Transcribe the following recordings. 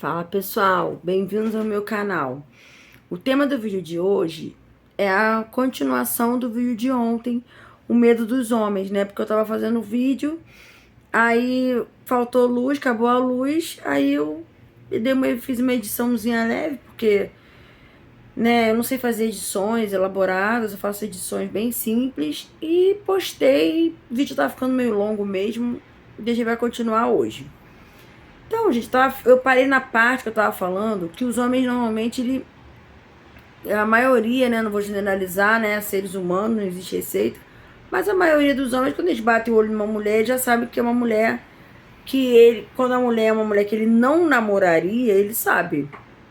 Fala pessoal, bem-vindos ao meu canal. O tema do vídeo de hoje é a continuação do vídeo de ontem, o medo dos homens, né? Porque eu tava fazendo vídeo, aí faltou luz, acabou a luz, aí eu fiz uma ediçãozinha leve, porque, né, eu não sei fazer edições elaboradas, eu faço edições bem simples e postei. O vídeo tá ficando meio longo mesmo, e a gente vai continuar hoje. Então, gente, eu parei na parte que eu tava falando que os homens normalmente, a maioria, né, não vou generalizar, né, seres humanos, não existe receita, mas a maioria dos homens, quando eles batem o olho numa mulher, já sabe que é uma mulher quando a mulher é uma mulher que ele não namoraria, ele sabe,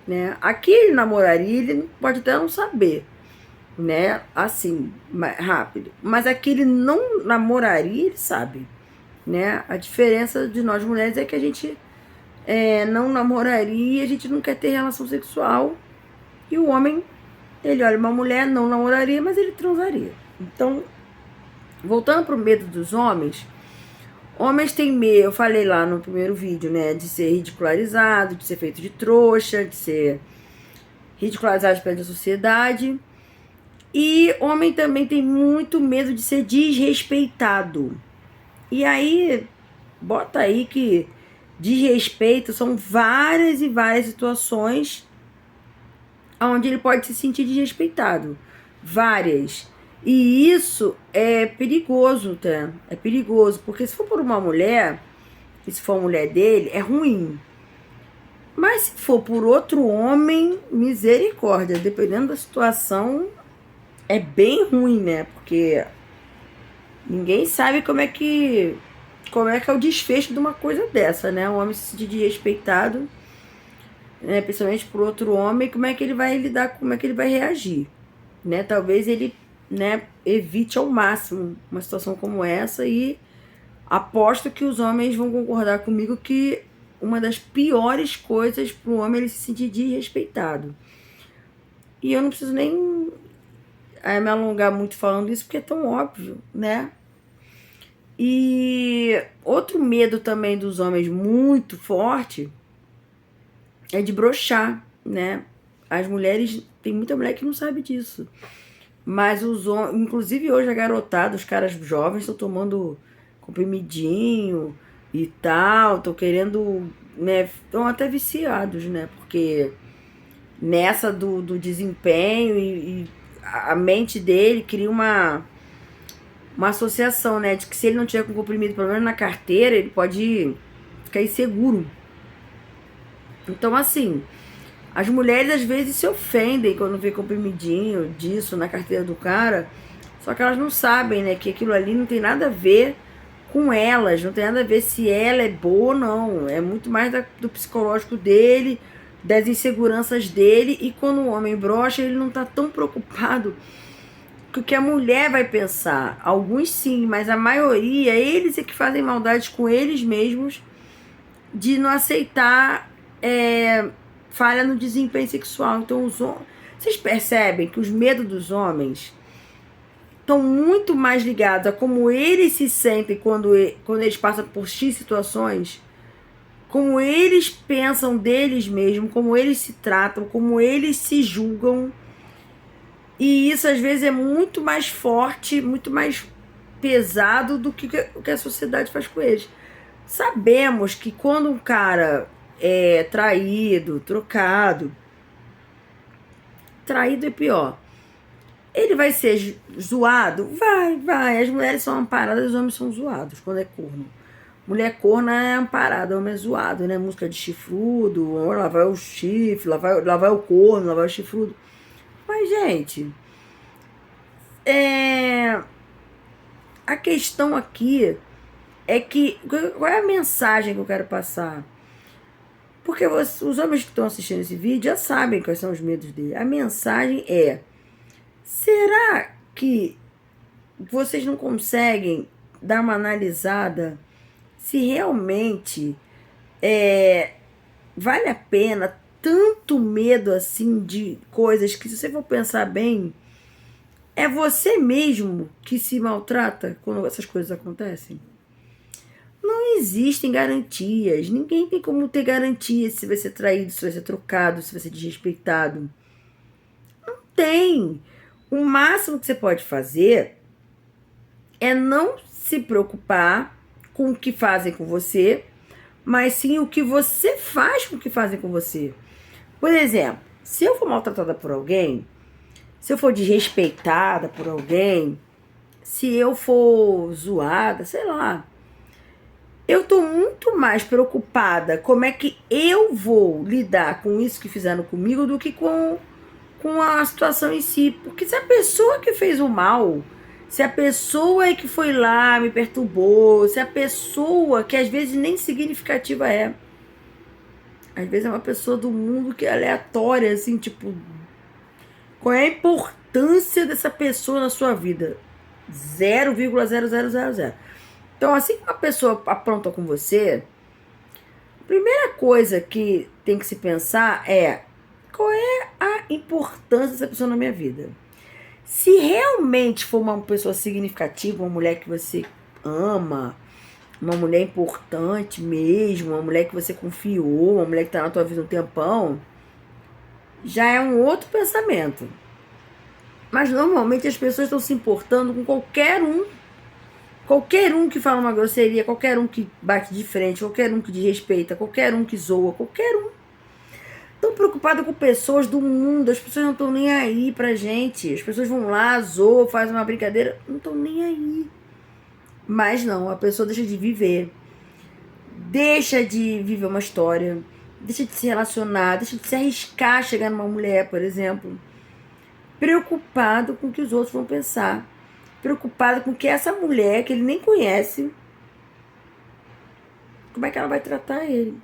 né? Aqui ele namoraria, ele pode até não saber, né, assim, rápido, mas aqui ele não namoraria, ele sabe, né? A diferença de nós mulheres é que a gente não namoraria, a gente não quer ter relação sexual. E o homem, ele olha uma mulher, não namoraria, mas ele transaria. Então, voltando pro medo dos homens têm medo, eu falei lá no primeiro vídeo, né, de ser ridicularizado, de ser feito de trouxa, de ser ridicularizado perante a sociedade. E homem também tem muito medo de ser desrespeitado. E aí, bota aí que desrespeito são várias e várias situações onde ele pode se sentir desrespeitado. Várias. E isso é perigoso, tá? É perigoso, porque se for por uma mulher, e se for a mulher dele, é ruim. Mas se for por outro homem, misericórdia, dependendo da situação, é bem ruim, né? Porque ninguém sabe como é que é o desfecho de uma coisa dessa, né? O homem se sentir desrespeitado, né, principalmente por outro homem, como é que ele vai lidar, como é que ele vai reagir, né? Talvez ele, né, evite ao máximo uma situação como essa, e aposto que os homens vão concordar comigo que uma das piores coisas para o homem é ele se sentir desrespeitado. E eu não preciso nem me alongar muito falando isso, porque é tão óbvio, né? E outro medo também dos homens muito forte é de broxar, né? As mulheres, tem muita mulher que não sabe disso. Mas os homens, inclusive hoje a garotada, os caras jovens estão tomando comprimidinho e tal, estão querendo, né? Estão até viciados, né? Porque nessa do desempenho e a mente dele cria uma associação, né? De que se ele não tiver com comprimido, pelo menos na carteira, ele pode ficar inseguro. Então, assim, as mulheres às vezes se ofendem quando vê comprimidinho disso na carteira do cara, só que elas não sabem, né, que aquilo ali não tem nada a ver com elas, não tem nada a ver se ela é boa ou não, é muito mais do psicológico dele, das inseguranças dele, e quando o homem brocha, ele não tá tão preocupado com o que a mulher vai pensar. Alguns sim, mas a maioria, eles é que fazem maldades com eles mesmos, de não aceitar falha no desempenho sexual. Então, vocês percebem que os medos dos homens estão muito mais ligados a como eles se sentem quando eles passam por X situações, como eles pensam deles mesmos, como eles se tratam, como eles se julgam. E isso às vezes é muito mais forte, muito mais pesado do que o que a sociedade faz com eles. Sabemos que quando um cara é traído, trocado, traído é pior, ele vai ser zoado? Vai. As mulheres são amparadas, os homens são zoados quando é corno. Mulher corna é amparada, homem é zoado, né? Música de chifrudo, lá vai o chifre, lá vai o corno, lá vai o chifrudo. Mas, gente, a questão aqui é que, qual é a mensagem que eu quero passar? Porque os homens que estão assistindo esse vídeo já sabem quais são os medos dele. A mensagem é: será que vocês não conseguem dar uma analisada se realmente vale a pena tanto medo assim de coisas que, se você for pensar bem, é você mesmo que se maltrata quando essas coisas acontecem? Não existem garantias. Ninguém tem como ter garantias se vai ser traído, se vai ser trocado, se vai ser desrespeitado. Não tem. O máximo que você pode fazer é não se preocupar com o que fazem com você, mas sim o que você faz com o que fazem com você. Por exemplo, se eu for maltratada por alguém, se eu for desrespeitada por alguém, se eu for zoada, sei lá, eu tô muito mais preocupada como é que eu vou lidar com isso que fizeram comigo do que com a situação em si. Porque se a pessoa que fez o mal, se a pessoa é que foi lá, me perturbou, se a pessoa que às vezes nem significativa é, às vezes é uma pessoa do mundo que é aleatória, assim, tipo, qual é a importância dessa pessoa na sua vida? 0,0000. Então, assim que uma pessoa apronta com você, a primeira coisa que tem que se pensar é qual é a importância dessa pessoa na minha vida. Se realmente for uma pessoa significativa, uma mulher que você ama, uma mulher importante mesmo, uma mulher que você confiou, uma mulher que tá na tua vida um tempão, já é um outro pensamento. Mas normalmente as pessoas estão se importando com qualquer um que fala uma grosseria, qualquer um que bate de frente, qualquer um que desrespeita, qualquer um que zoa, qualquer um. Estão preocupados com pessoas do mundo, as pessoas não estão nem aí pra gente. As pessoas vão lá, zoam, fazem uma brincadeira, não estão nem aí. Mas não, a pessoa deixa de viver. Deixa de viver uma história, deixa de se relacionar, deixa de se arriscar a chegar numa mulher, por exemplo. Preocupado com o que os outros vão pensar. Preocupado com que essa mulher, que ele nem conhece, como é que ela vai tratar ele.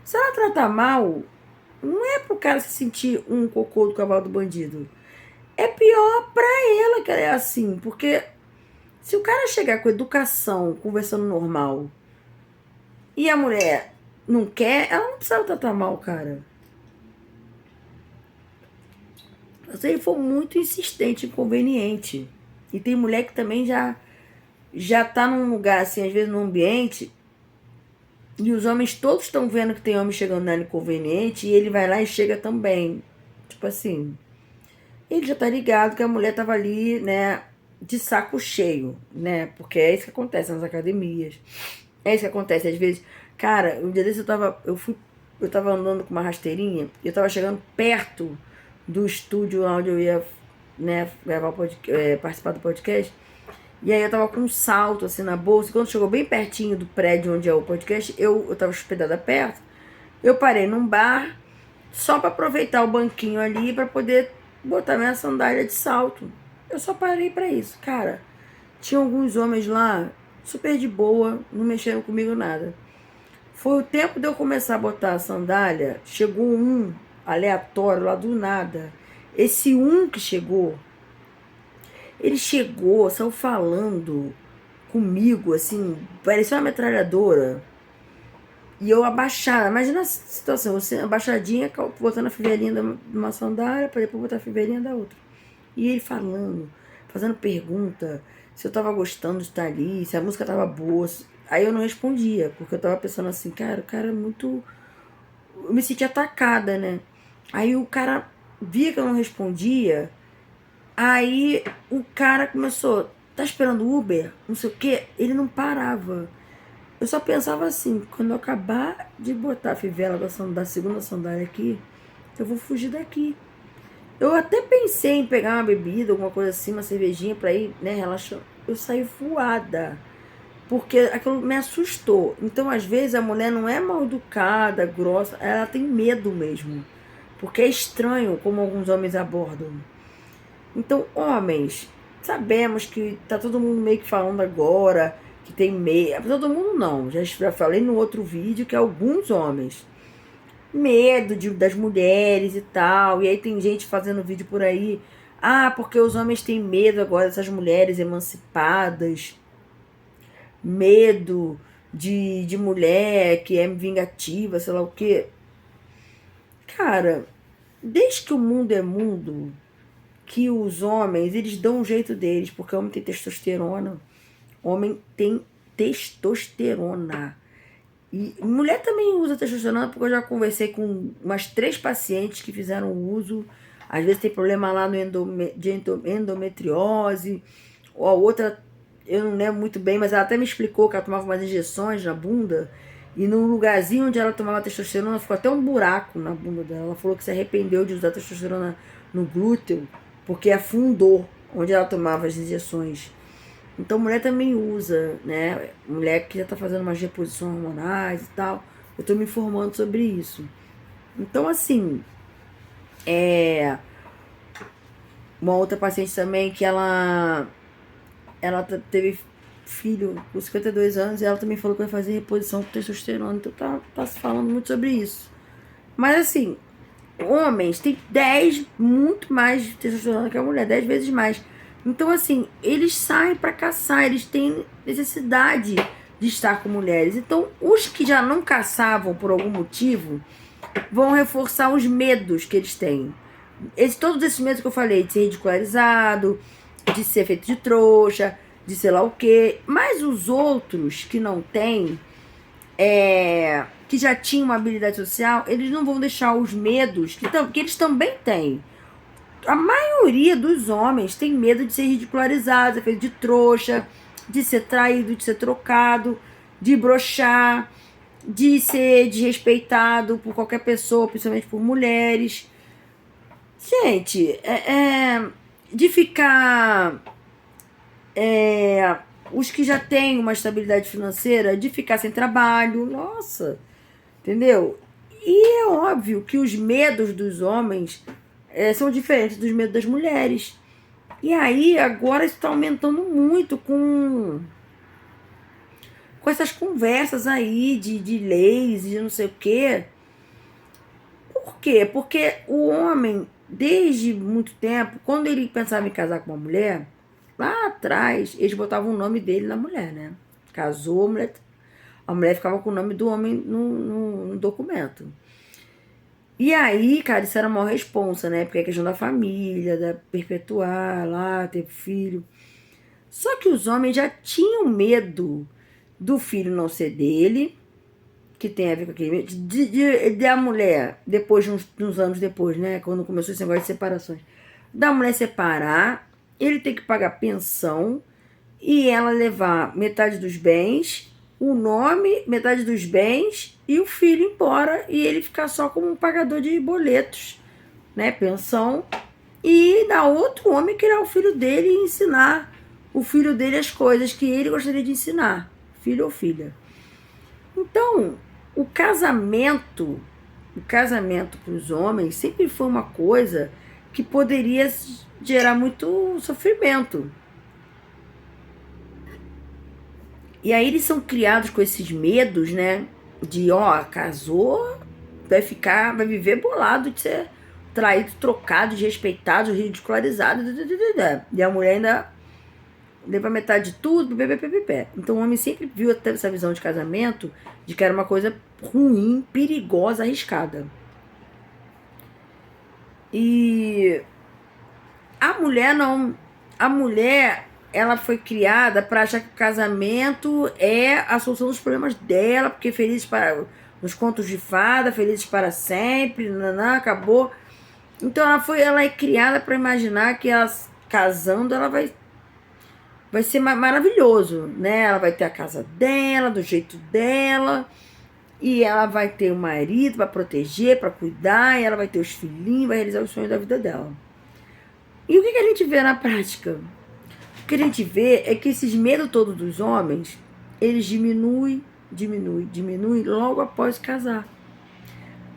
Se ela tratar mal, não é pro cara se sentir um cocô do cavalo do bandido. É pior pra ela que ela é assim. Porque se o cara chegar com educação, conversando normal, e a mulher não quer, ela não precisa tratar mal o cara. Se ele for muito insistente, inconveniente. E tem mulher que também já tá num lugar, assim, às vezes num ambiente, e os homens todos estão vendo que tem homem chegando nela inconveniente, e ele vai lá e chega também. Tipo assim, ele já tá ligado que a mulher tava ali, né, de saco cheio, né? Porque é isso que acontece nas academias. É isso que acontece, às vezes. Cara, um dia desse eu tava andando com uma rasteirinha, e eu tava chegando perto do estúdio onde eu ia, né, gravar participar do podcast. E aí eu tava com um salto assim na bolsa. E quando chegou bem pertinho do prédio onde é o podcast, eu tava hospedada perto. Eu parei num bar só pra aproveitar o banquinho ali pra poder botar minha sandália de salto. Eu só parei pra isso. Cara, tinha alguns homens lá super de boa, não mexeram comigo nada. Foi o tempo de eu começar a botar a sandália, chegou um aleatório lá do nada. Esse um que chegou, ele chegou, saiu falando comigo, assim, parecia uma metralhadora. E eu abaixada, imagina a situação, você abaixadinha, botando a fivelinha de uma sandália, para depois botar a fivelinha da outra. E ele falando, fazendo pergunta, se eu tava gostando de estar ali, se a música tava boa. Aí eu não respondia, porque eu tava pensando assim, cara, o cara é muito... Eu me senti atacada, né? Aí o cara via que eu não respondia, aí o cara começou, tá esperando Uber? Não sei o quê. Ele não parava. Eu só pensava assim, quando eu acabar de botar a fivela da segunda sandália aqui, eu vou fugir daqui. Eu até pensei em pegar uma bebida, alguma coisa assim, uma cervejinha pra ir, né, relaxando. Eu saí voada, porque aquilo me assustou. Então, às vezes, a mulher não é mal educada, grossa, ela tem medo mesmo. Porque é estranho como alguns homens abordam. Então, homens, sabemos que tá todo mundo meio que falando agora que tem medo. Todo mundo não, já falei no outro vídeo que alguns homens medo das mulheres e tal. E aí tem gente fazendo vídeo por aí. Ah, porque os homens têm medo agora dessas mulheres emancipadas. Medo de mulher que é vingativa, sei lá o quê. Cara, desde que o mundo é mundo, que os homens, eles dão um jeito deles, porque o homem tem testosterona, homem tem testosterona. E mulher também usa testosterona, porque eu já conversei com umas 3 pacientes que fizeram uso. Às vezes tem problema lá no endometriose, ou a outra, eu não lembro muito bem, mas ela até me explicou que ela tomava umas injeções na bunda, e no lugarzinho onde ela tomava testosterona, ficou até um buraco na bunda dela. Ela falou que se arrependeu de usar testosterona no glúteo, porque afundou onde ela tomava as injeções. Então, mulher também usa, né? Mulher que já tá fazendo umas reposições hormonais e tal. Eu tô me informando sobre isso. Então, assim, uma outra paciente também que ela teve filho com 52 anos e ela também falou que vai fazer reposição com testosterona. Então, tá se falando muito sobre isso. Mas, assim, homens têm 10, muito mais de testosterona que a mulher, 10 vezes mais. Então, assim, eles saem para caçar, eles têm necessidade de estar com mulheres. Então, os que já não caçavam por algum motivo vão reforçar os medos que eles têm. Todos esses medos que eu falei, de ser ridicularizado, de ser feito de trouxa, de sei lá o quê. Mas os outros que não têm, que já tinham uma habilidade social, eles não vão deixar os medos, que eles também têm. A maioria dos homens tem medo de ser ridicularizado, ser feito de trouxa, de ser traído, de ser trocado, de broxar, de ser desrespeitado por qualquer pessoa, principalmente por mulheres. Gente, de ficar... os que já têm uma estabilidade financeira, de ficar sem trabalho, nossa, entendeu? E é óbvio que os medos dos homens são diferentes dos medos das mulheres. E aí, agora isso está aumentando muito com essas conversas aí de leis e de não sei o quê. Por quê? Porque o homem, desde muito tempo, quando ele pensava em casar com uma mulher, lá atrás, eles botavam o nome dele na mulher, né? Casou, a mulher ficava com o nome do homem no documento. E aí, cara, isso era uma responsa, né? Porque é questão da família, da perpetuar lá, ter filho. Só que os homens já tinham medo do filho não ser dele, que tem a ver com aquele medo, de a mulher, depois de uns anos depois, né? Quando começou esse negócio de separações, da mulher separar, ele ter que pagar pensão e ela levar metade dos bens, o nome, metade dos bens e o filho embora, e ele ficar só como um pagador de boletos, né, pensão, e dar outro homem criar o filho dele e ensinar o filho dele as coisas que ele gostaria de ensinar, filho ou filha. Então, o casamento para os homens sempre foi uma coisa que poderia gerar muito sofrimento. E aí eles são criados com esses medos, né? De, casou, vai viver bolado de ser traído, trocado, desrespeitado, ridicularizado. E a mulher ainda leva metade de tudo, pé. Então o homem sempre viu até essa visão de casamento de que era uma coisa ruim, perigosa, arriscada. E a mulher não. A mulher, ela foi criada para achar que o casamento é a solução dos problemas dela, porque felizes para nos contos de fada, felizes para sempre, acabou. Então ela é criada para imaginar que ela casando, ela vai ser maravilhoso, né? Ela vai ter a casa dela, do jeito dela, e ela vai ter o marido para proteger, para cuidar, e ela vai ter os filhinhos, vai realizar os sonhos da vida dela. E o que a gente vê na prática? O que a gente vê é que esses medos todos dos homens, eles diminuem logo após casar.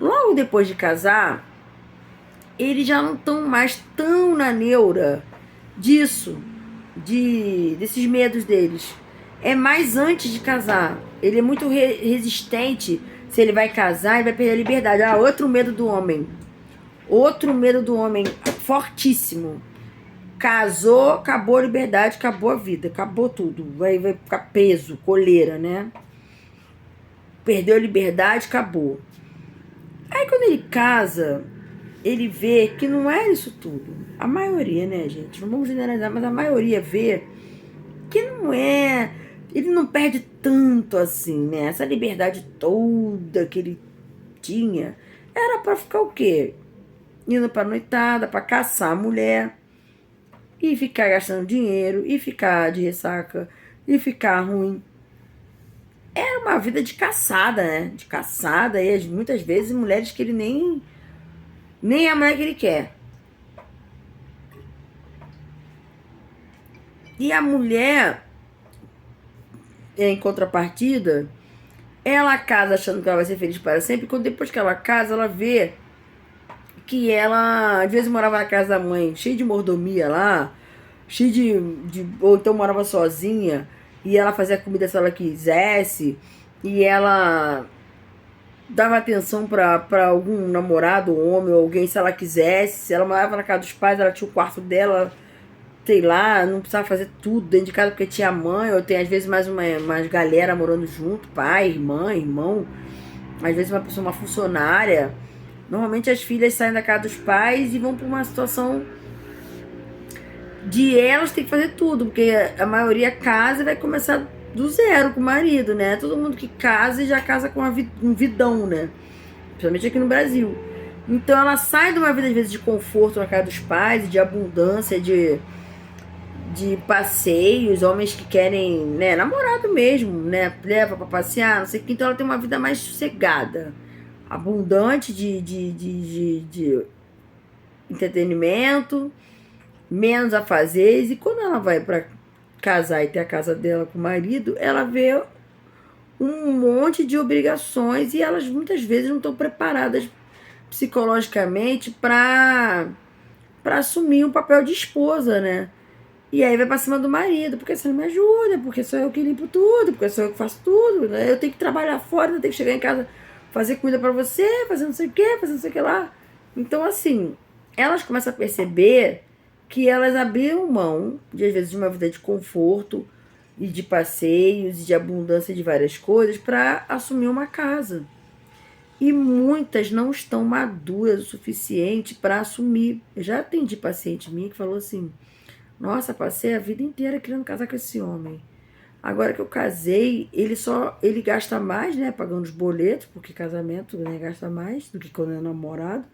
Logo depois de casar, eles já não estão mais tão na neura disso, desses medos deles. É mais antes de casar. Ele é muito resistente. Se ele vai casar, ele vai perder a liberdade. Outro medo do homem. Fortíssimo. Casou, acabou a liberdade, acabou a vida, acabou tudo. Vai ficar preso, coleira, né? Perdeu a liberdade, acabou. Aí quando ele casa, ele vê que não é isso tudo. A maioria, né, gente? Não vamos generalizar, mas a maioria vê que não é. ele não perde tanto assim, né? Essa liberdade toda que ele tinha era pra ficar o quê? Indo pra noitada, pra caçar a mulher e ficar gastando dinheiro e ficar de ressaca e ficar ruim. Era uma vida de caçada, né? De caçada e muitas vezes mulheres que ele nem é a mulher que ele quer. E a mulher, em contrapartida, ela casa achando que ela vai ser feliz para sempre. Quando depois que ela casa, ela vê que ela, às vezes, morava na casa da mãe, cheia de mordomia lá, cheia ou então morava sozinha, e ela fazia comida se ela quisesse, e ela dava atenção para algum namorado, homem, ou alguém, se ela quisesse. Se ela morava na casa dos pais, ela tinha o quarto dela, sei lá, não precisava fazer tudo dentro de casa porque tinha mãe, ou tem às vezes mais uma galera morando junto, pai, irmã, irmão, às vezes uma pessoa, uma funcionária. Normalmente as filhas saem da casa dos pais e vão para uma situação de elas ter que fazer tudo, porque a maioria casa e vai começar do zero com o marido, né? Todo mundo que casa e já casa com um vidão, né? Principalmente aqui no Brasil. Então ela sai de uma vida, às vezes, de conforto na casa dos pais, de abundância, de passeios, homens que querem, né, namorado mesmo, né? Leva pra passear, não sei o que. Então ela tem uma vida mais sossegada, abundante de entretenimento, menos afazeres. E quando ela vai pra casar e ter a casa dela com o marido, ela vê um monte de obrigações e elas muitas vezes não estão preparadas psicologicamente para assumir um papel de esposa, né? E aí vai pra cima do marido, porque você não me ajuda, porque sou eu que limpo tudo, porque sou eu que faço tudo, né? Eu tenho que trabalhar fora, eu tenho que chegar em casa, fazer comida pra você, fazer não sei o que, fazer não sei o que lá. Então, assim, elas começam a perceber que elas abriram mão, de, às vezes, de uma vida de conforto e de passeios e de abundância de várias coisas para assumir uma casa. E muitas não estão maduras o suficiente para assumir. Eu já atendi paciente minha que falou assim: nossa, passei a vida inteira querendo casar com esse homem. Agora que eu casei, ele gasta mais, né, pagando os boletos, porque casamento, né, gasta mais do que quando é namorado.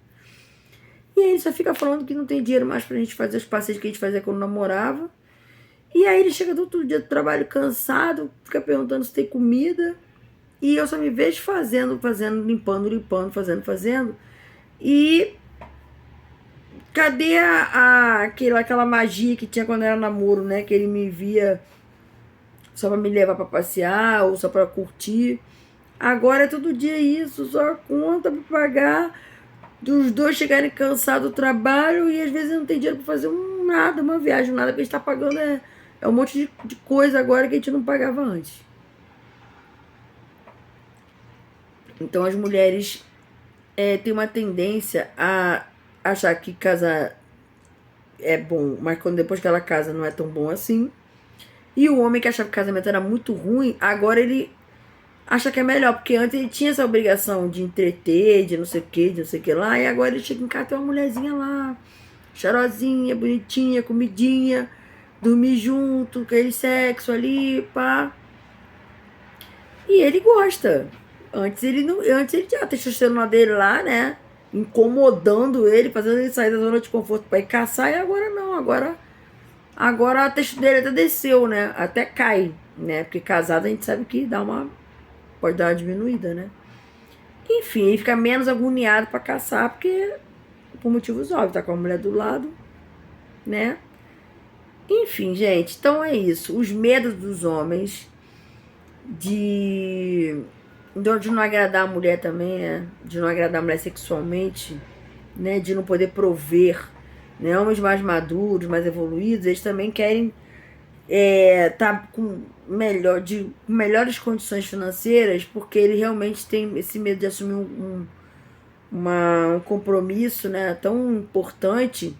E aí ele só fica falando que não tem dinheiro mais pra gente fazer os passeios que a gente fazia quando namorava. E aí ele chega do outro dia do trabalho cansado, fica perguntando se tem comida. E eu só me vejo fazendo, limpando, fazendo. E cadê aquela magia que tinha quando era namoro, né? Que ele me via só pra me levar pra passear ou só pra curtir. Agora é todo dia isso, só conta pra pagar, dos dois chegarem cansados do trabalho e às vezes não tem dinheiro pra fazer nada, uma viagem, nada, que a gente tá pagando é um monte de coisa agora que a gente não pagava antes. Então as mulheres têm uma tendência a achar que casar é bom, mas quando depois que ela casa não é tão bom assim. E o homem que achava que o casamento era muito ruim, agora ele acha que é melhor, porque antes ele tinha essa obrigação de entreter, de não sei o que lá, e agora ele chega em casa, tem uma mulherzinha lá, cheirosinha, bonitinha, comidinha, dormir junto, aquele sexo ali, pá. E ele gosta. Antes ele tinha a testosterona dele lá, né? Incomodando ele, fazendo ele sair da zona de conforto pra ir caçar, e agora não, agora a textura dele até desceu, né? Até cai, né? Porque casado a gente sabe que pode dar uma diminuída, né? Enfim, ele fica menos agoniado pra caçar, porque por motivos óbvios, tá com a mulher do lado, né? Enfim, gente, então é isso. Os medos dos homens de não agradar a mulher também, né? De não agradar a mulher sexualmente, né? De não poder prover, né? Homens mais maduros, mais evoluídos, eles também querem tá com melhores condições financeiras, porque ele realmente tem esse medo de assumir um compromisso, né, tão importante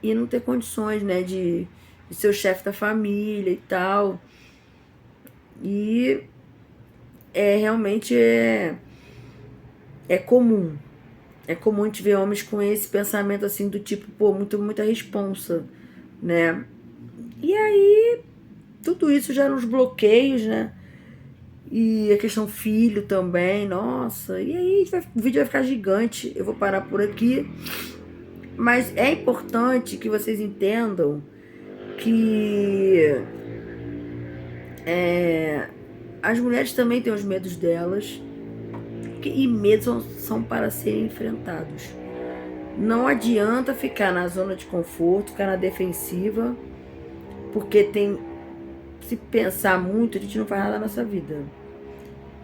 e não ter condições, né, de ser o chefe da família e tal. E realmente é comum. É comum a gente ver homens com esse pensamento assim do tipo, pô, muita responsa, né? E aí tudo isso já nos bloqueios, né? E a questão filho também, nossa. E aí o vídeo vai ficar gigante. Eu vou parar por aqui. Mas é importante que vocês entendam que as mulheres também têm os medos delas. E medos são para serem enfrentados. Não adianta ficar na zona de conforto, ficar na defensiva, porque se pensar muito, a gente não faz nada na nossa vida.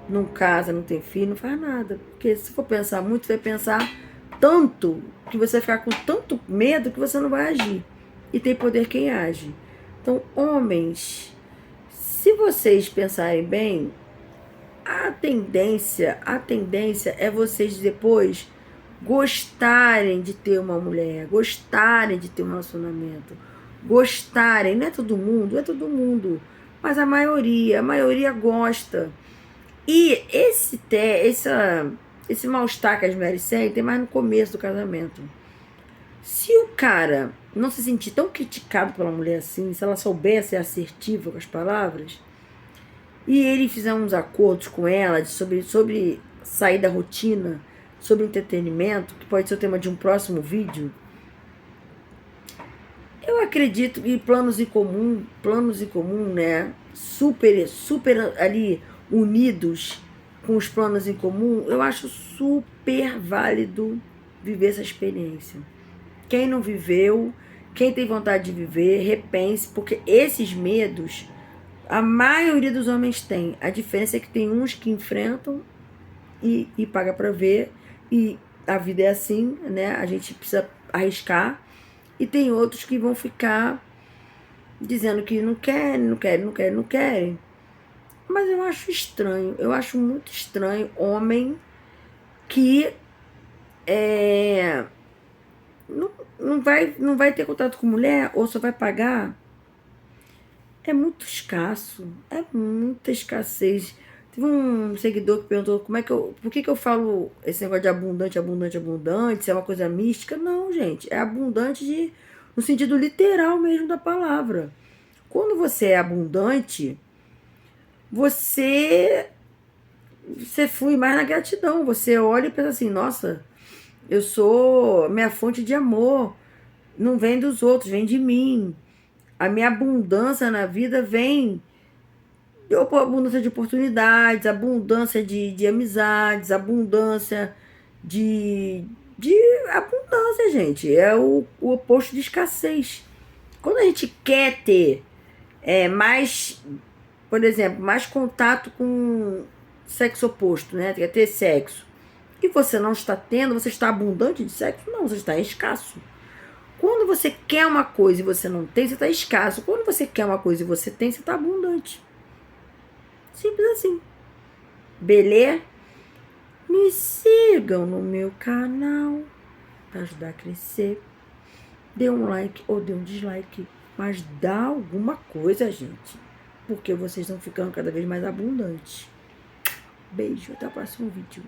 Não casa, não tem filho, não faz nada. Porque se for pensar muito, você vai pensar tanto que você vai ficar com tanto medo que você não vai agir. E tem poder quem age. Então, homens, se vocês pensarem bem, a tendência é vocês depois gostarem de ter uma mulher, gostarem de ter um relacionamento, gostarem, não é todo mundo, mas a maioria gosta. E esse mal-estar que as mulheres sentem mais no começo do casamento. Se o cara não se sentir tão criticado pela mulher assim, se ela souber ser assertiva com as palavras, e ele fizer uns acordos com ela sobre sair da rotina, sobre entretenimento, que pode ser o tema de um próximo vídeo, eu acredito que planos em comum, né? Super ali unidos com os planos em comum, eu acho super válido viver essa experiência. Quem não viveu, quem tem vontade de viver, repense, porque esses medos a maioria dos homens tem. A diferença é que tem uns que enfrentam e paga para ver, e a vida é assim, né? A gente precisa arriscar, e tem outros que vão ficar dizendo que não querem. Mas eu acho estranho, eu acho muito estranho homem que não vai ter contato com mulher ou só vai pagar. É muito escasso, é muita escassez. Teve um seguidor que perguntou por que eu falo esse negócio de abundante, se é uma coisa mística. Não, gente, é abundante no sentido literal mesmo da palavra. Quando você é abundante, você flui mais na gratidão. Você olha e pensa assim, nossa, minha fonte de amor não vem dos outros, vem de mim. A minha abundância na vida vem abundância de oportunidades, abundância de amizades, abundância de abundância, gente. É o oposto de escassez. Quando a gente quer ter mais, por exemplo, mais contato com sexo oposto, né? Quer ter sexo, e você não está tendo, você está abundante de sexo? Não, você está escasso. Quando você quer uma coisa e você não tem, você está escasso. Quando você quer uma coisa e você tem, você está abundante. Simples assim. Beleza? Me sigam no meu canal para ajudar a crescer. Dê um like ou dê um dislike, mas dá alguma coisa, gente, porque vocês estão ficando cada vez mais abundantes. Beijo, até o próximo vídeo.